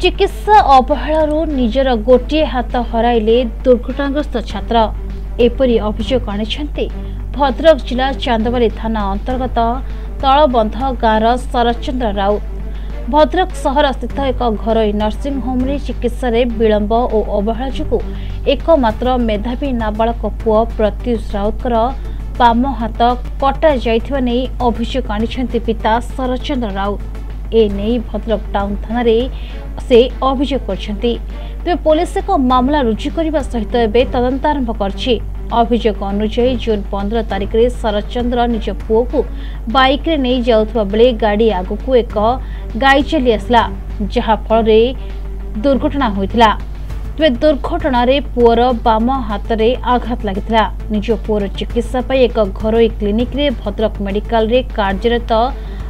चिकित्सा अवहेलू निजर गोटे हाथ हराइले दुर्घटनाग्रस्त छात्र एपरी अभियोग आनिछन्ति भद्रक जिला चांदबाली थाना अंतर्गत तलबंध गाँवर शरतचंद्र राउत। भद्रक सहर स्थित एक घरोई नर्सिंग होम रे चिकित्सा विलंब और अवहेला जो एकमात्र मेधावी नाबालक पुओ प्रत्युष राउतर बाम हाथ कटा जाइथिबा नै अभियोग आनिछन्ति पिता शरतचंद्र राउत। ए नहीं भद्रक टाउन थाना से अभियोग करछन्ति। तेज पुलिस एक मामला रुजु करने सहित एवं तदंत आरंभ करछि। अभियोग अनुसार जून 15 तारिख में शरतचंद्र निज पुओ को बाइक रे नहीं जाउथबा बेले गाड़ी आगु एक गाई चली आसला जहा फल दुर्घटना होइथिला। तेज दुर्घटना रे पुओर बाम हाथ रे आघात लागिथिला। निज पुओर चिकित्सा पई एक घरोई क्लिनिक रे भद्रक मेडिकल रे कार्यरत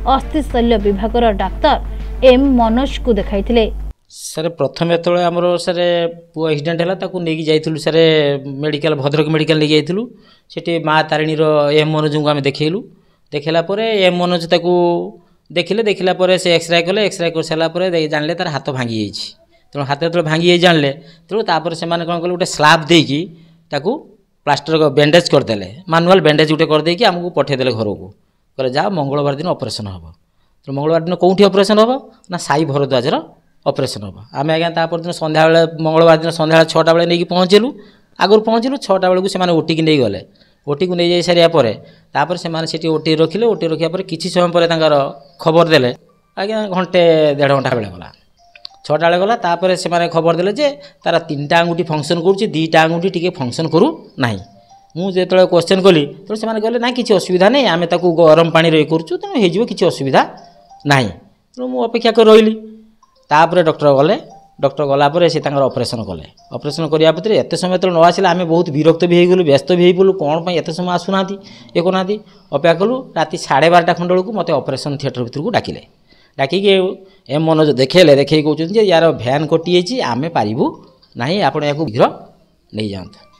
अस्थि शल्य विभाग डाक्तर एम मनोज को देखाइथिले। सर प्रथम जो आमर सर पुआ एक्सीडेंट है ताकू नहीं जाइलु सर मेडिकल भद्रक मेडिकल नहीं जाइलु सेठी माँ तारिणी एम मनोज को आम देखलु देखला एम मनोज ताकू देखिले देखला से एक्सरे कले एक्सरे कर सारापर जानले तार हाथ भांगी जाइए तेणु हाथ जो भांगी जानले तेणु से कौन कले गोटे स्लाब देकी ताकू प्लास्टर बैंडेज करदे मानुआल बैंडेज गोटे करदेकी आमको पठेदेले घर को कहे जा मंगलवार दिन ऑपरेशन हम तो मंगलवार दिन कौटी ऑपरेशन हम ना साई भरद्वाजर ऑपरेशन हम आम आज्ञा दिन संध्या मंगलवार दिन संध्या 6टा बेले नहीं पहुँचलु आगुरी पहुँचलु 6टा बेलू से ओटी की नहीं गले ओटी को नहीं जा सारापर से ओटी रखिले ओटी रखा किसी समय पर खबर देले आज्ञा घंटे 1.5 घंटा बेले गला 6टा बेले गला तापर से खबर देले जे तार 3टा आंगुठी फंक्शन करुच्ची 2टा आंगुठी टी फंक्शन करू ना मुझे क्वेश्चन कली तो से कहले ना किसी असुविधा नहीं आम ताकू गरम पानी रही करूँ तेणु हो किसी असुविधा ना तेणु मुझे अपेक्षा कर रही तापर डॉक्टर गलापर से ऑपरेशन कले ऑपरेशन करने एत समय तो न आसला आम बहुत विरक्त भी होगलु व्यस्त भी होगलु कौन एत समय आसुना ये करना अपेक्षा कलु राति 12:30 खंड बेलू मत ऑपरेशन थिएटर भर को डाकिले डाकिक एम मनोज देखेले देखे कहते यार भैन कटि आम पारू ना आप शीघ्र नहीं जाता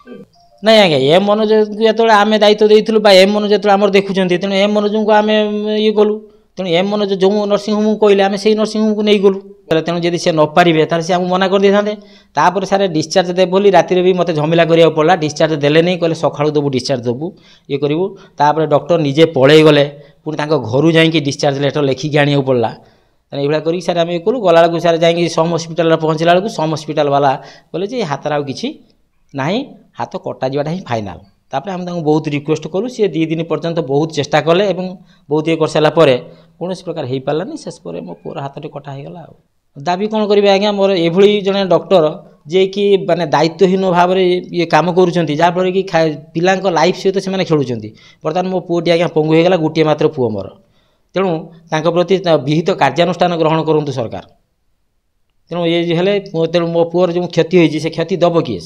नहीं आज्ञा एम मनोज जो आम दायित्व देलु एम मनोज जो आम देखुं तेणु एम मनोज को आम ये कलु तेणु एम मनोज जो नर्सिंग होम को कहले आम से नर्सिंग होम को नहीं गलु तेणु जब सी न पारे से आमको मना कर दे तापर सारे डिस्चार्ज दे बोली राति भी मत झमेला करा पड़ा डिस्चार्ज देले नहीं कहले सकाळू देबू डिस्चार्ज देबू ये करूँ तापर डॉक्टर निजे पलि गले पुणी घर जाकि डिस्चार्ज लेटर लिखिकी आने पड़ा तेना ये कर सारे आम ये कलु गला बेलू सारे जाकि सम हस्पिटाल पहुँचला बेलू सम हस्पिटाल वाला कहले हाथ आउ कि ना हाथ कटा जाटा ही फाइनाल तापर आम बहुत रिक्वेस्ट कलु सी 2 दिन पर्यंत बहुत चेष्टा कले बहुत ये कर सारापर कौन प्रकार हो पारानी शेष पर मो पुअर हाथ कटा हो गला दाबी कौन करेंगे आज्ञा मोर ये जड़े डॉक्टर जे कि माने दायित्वहीन भाव में ये कम कर कि पिला लाइफ सहित से खेलुं बर्तमान मो पुओटी आज्ञा पंगु होगा गोटे मात्र पुओ मोर तेणु प्रति विहित कार्यानुष्ठान ग्रहण करूँ सरकार तेणु ये हेले तेणु मो पुअर जो क्षति होती से क्षति दब किए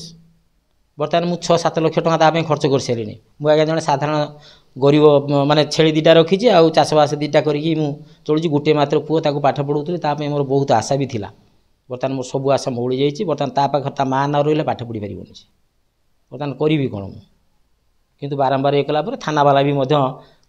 बर्तमान मुझे 6-7 लाख टका ताप खर्च कर सारे मुझे जड़े साधारण गरीब माने छेली 2टा रखी आउ चाषबास 2टा करी चलुची गोटे मात्र पुओ ताको पाठ पढ़ाऊली ताप मोर बहुत आशा भी थिला बर्तमान मोर सब आशा मौली जाइए बर्तमान ता पाखे ता माँ ना रही पाठ पढ़ी पार बर्तमान करी कौन किंतु बारंबार ये कलापर थाना वाला भी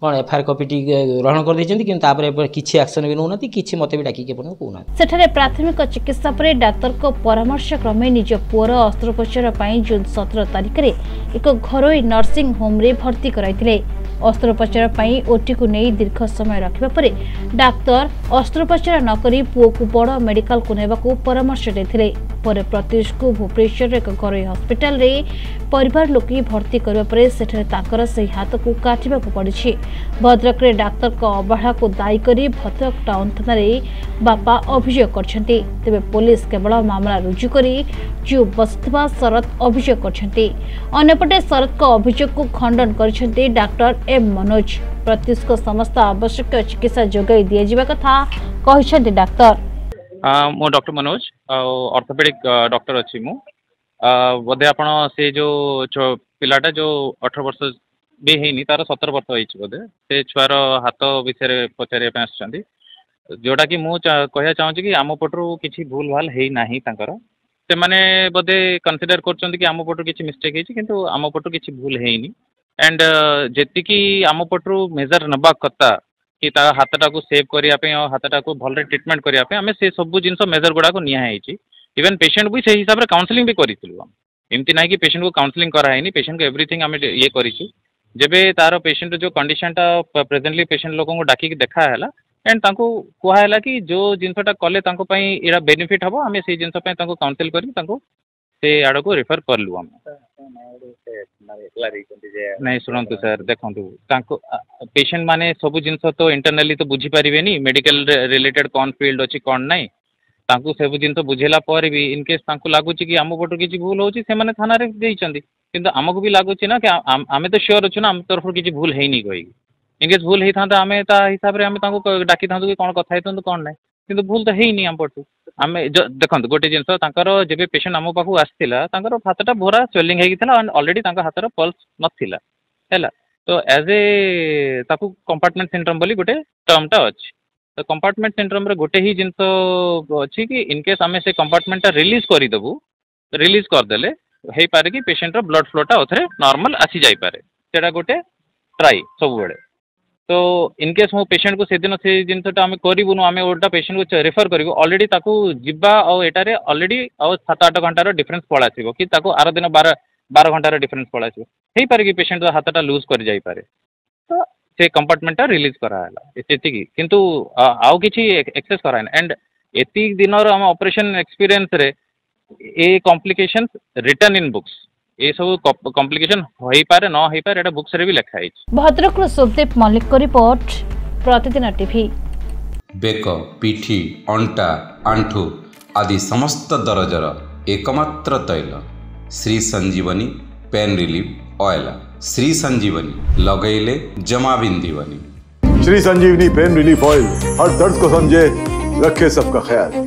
कौन एफआईआर कॉपीटी ग्रहण कर देछन्ती किंतु किछि एक्शन भी नौना किछि मते भी डाकी कहना सेठारे प्राथमिक चिकित्सा पर डाक्तर को परामर्श क्रमे निज पुअर अस्त्रोपचार पई जून 17 तारिख रे एक घरोई नर्सिंग होम रे भर्ती कराइथिले। अस्त्रोपचार पई ओटी को नहीं दीर्घ समय रखिबा परे डाक्तर अस्त्रोपचार न करी पुओ को बड़ मेडिकल को नेबा को परामर्श देथिले। पर प्रत्युष को भुवनेश्वर एक घरोई हॉस्पिटल रे परिवार लोक भर्ती करबा परे सेठारे ताकर से हाथ को काटिबा को पड़िछि। भद्रक रे डाक्तर को अवहेला को दायी करी भद्रक टाउन थाना रे बापा अभियोग करछन्ती। तेबे पुलिस केवल मामला रुजु करी जो बसथिबा शरत अभियोग करछन्ती। अन्यपटे शरत को अभियोग को खंडन करछन्ती डॉक्टर एम मनोज। प्रत्युष को समस्त आवश्यक चिकित्सा जोगाई दिया जिबा कथा कहिसन्ती डाक्तर। मो डॉक्टर मनोज ऑर्थोपेडिक डॉक्टर अच्छी मु बोधे आपण से जो पिलाटा जो 18 वर्ष भी है तार 17 वर्ष हो बोधे से छुआर हाथ विषय पचारे आसुँच जोटा कि मुझे कहना चाहूँगी कि आम पटू किसी भूल भाल है ना से मैंने बोधे कनसीडर कर आम पटू किसी मिस्टेक है आम पटू किसी भूल है एंड जी आम पटू मेजर नवा कथा कि ता हाथटा को सेव करिया पे और हाथटा को भलरे ट्रीटमेंट करिया पे हमें से सब जिनस मेजर गुड़ा को निया है इवन पेशेंट भी से हिसाब रे काउंसलिंग भी करिथिलु हम एमती नाही कि पेशेंट को काउंसलिंग करा हैनी पेशेंट को एवरीथिंग हमें ये करिछु जेबे तार पेशेंट जो कंडीशन टा प्रेजेंटली पेशेंट लोगों को डाकी देखा हैला एंड तांको कुहा हैला कि जो जिनसटा कले तांको पई एरा बेनिफिट हबो हमें से जिनस पई तांको काउंसिल करी तांको से आड़ को रिफर करलु हम नहीं शुणु सर देखो पेशेंट माने सब जिनस तो इंटरनली तो बुझी पारिबेनी मेडिकल रिलेटेड कौन फील्ड अच्छी कौन नहीं तांको सब जिनस बुझेला पर भी इनकेस तांको लागुची कि आम पटु किसी भूल होची से माने थाना रे देइचंदी किंतु आमको भी लागुची ना कि आमे तो श्योर अछु ना आम तरफ किसी भूल है नहीं कही इनकेस भूल होता था आमे ता हिसाब रे आमे तांको डाकी थांतु कि कोन कथा हेतु कोन नहीं किंतु भूल तो है नहीं आम पटु आमे देखो गोटे जिनस तांकर जेबे पेशेंट आम पाखु आसथिला तांकर हाथटा भोरा स्वेलिंग हेगिथिला एंड ऑलरेडी तांका हाथर पल्स नथिला हैला तो एज ए ताकू कंपार्टमेंट सिंड्रोम बोली गोटे टर्मटा अछि तो कंपार्टमेंट सिंड्रोम रे गोटे ही जिनस अछि कि इनकेस आमे से कंपार्टमेंटा रिलीज करि देबु रिलीज कर देले हे पारे कि पेशेंट रो ब्लड फ्लोटा ओथरे नॉर्मल आसी जाई पारे सेटा गोटे ट्राई सब बेले तो इनकेस मो पेशेंट को से दिन से जिनसटा आमे करिबुनु आमे ओटा पेशेंट को रेफर करिबु ऑलरेडी ताकू जिबा और एटारे ऑलरेडी और 7-8 घंटा रो डिफरेंस पळासिबो कि ताकू आरो दिन 12 घंटा रो डिफरेंस पळासिबो हे पारे कि पेशेंट रो हाथटा लूज कर जाई पारे तो से कंपार्टमेंटा रिलीज करा हला एति कि किंतु आउ किछि एक्सेस करा एंड एति दिन रो हम ऑपरेशन एक्सपीरियंस रे ए कॉम्प्लिकेशंस रिटन इन बुक्स ए सब कॉम्प्लिकेशन होई पारे न होई पारे एटा बुक्स रे भी लिखा है। भद्रक सुदेव मल्लिक को रिपोर्ट प्रतिदिन टीवी। बेक पिठी अंटा आंठू आदि समस्त दरजर एकमात्र तैल श्री संजीवनी पेन रिलीफ ऑयल श्री संजीवनी लगैले जमा बिंदीवनी। श्री संजीवनी पेन रिलीफ ऑयल हर दर्द को समझे रखे सबका ख्याल।